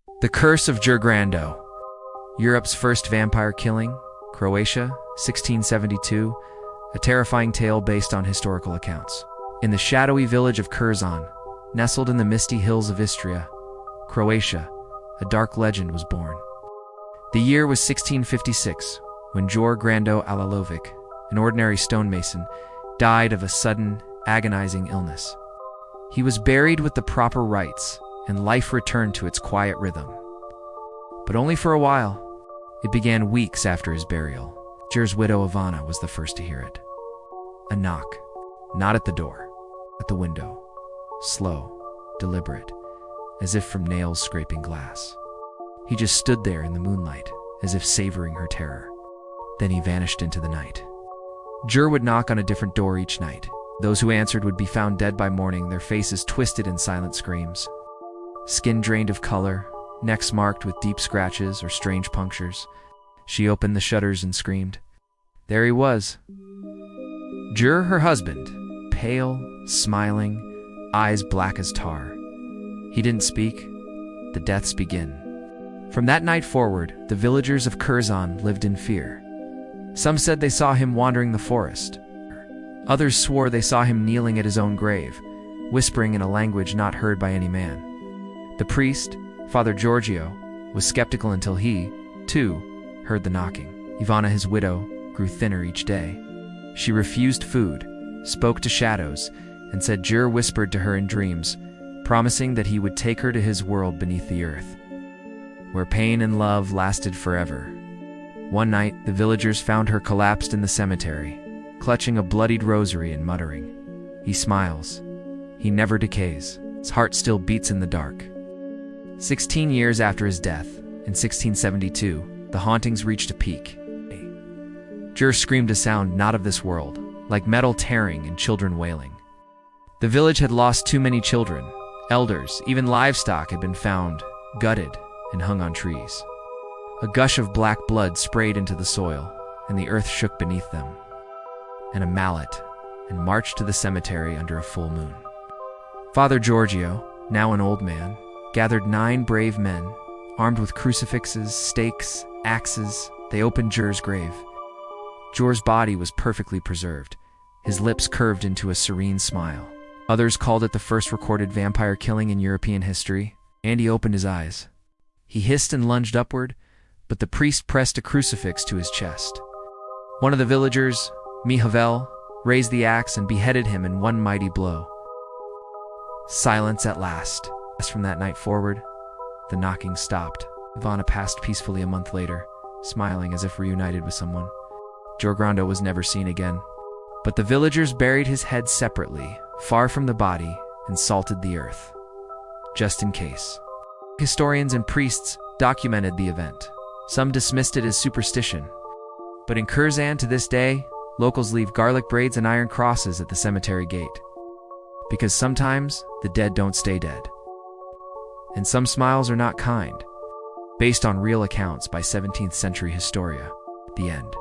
The Curse of Jure Grando. Europe's first vampire killing, Croatia, 1672, a terrifying tale based on historical accounts. In the shadowy village of Kršan, nestled in the misty hills of Istria, Croatia, a dark legend was born. The year was 1656, when Jure Grando Alalovic, an ordinary stonemason, died of a sudden, agonizing illness. He was buried with the proper rites, and life returned to its quiet rhythm. But only for a while. It began weeks after his burial. Jure's widow Ivana was the first to hear it. A knock, not at the door, at the window. Slow, deliberate, as if from nails scraping glass. He just stood there in the moonlight, as if savoring her terror. Then he vanished into the night. Jure would knock on a different door each night. Those who answered would be found dead by morning, their faces twisted in silent screams. Skin drained of color, necks marked with deep scratches or strange punctures. She opened the shutters and screamed. There he was. Jure, her husband, pale, smiling, eyes black as tar. He didn't speak. The deaths begin. From that night forward, the villagers of Kršan lived in fear. Some said they saw him wandering the forest. Others swore they saw him kneeling at his own grave, whispering in a language not heard by any man. The priest, Father Giorgio, was skeptical until he, too, heard the knocking. Ivana, his widow, grew thinner each day. She refused food, spoke to shadows, and said Jure whispered to her in dreams, promising that he would take her to his world beneath the earth, where pain and love lasted forever. One night, the villagers found her collapsed in the cemetery, clutching a bloodied rosary and muttering, "He smiles. He never decays. His heart still beats in the dark." 16 years after his death, in 1672, the hauntings reached a peak. Jure screamed a sound not of this world, like metal tearing and children wailing. The village had lost too many children. Elders, even livestock had been found, gutted, and hung on trees. A gush of black blood sprayed into the soil, and the earth shook beneath them. And a mallet, and marched to the cemetery under a full moon. Father Giorgio, now an old man, gathered 9 brave men, armed with crucifixes, stakes, axes. They opened Jure's grave. Jure's body was perfectly preserved, his lips curved into a serene smile. Others called it the first recorded vampire killing in European history, and he opened his eyes. He hissed and lunged upward, but the priest pressed a crucifix to his chest. One of the villagers, Mihavel, raised the axe and beheaded him in one mighty blow. Silence at last. From that night forward, the knocking stopped. Ivana passed peacefully a month later, smiling as if reunited with someone. Jure Grando was never seen again, but the villagers buried his head separately, far from the body, and salted the earth, just in case. Historians and priests documented the event. Some dismissed it as superstition, but in Kršan to this day, locals leave garlic braids and iron crosses at the cemetery gate. Because sometimes the dead don't stay dead. And some smiles are not kind. Based on real accounts by 17th century Historia. The end.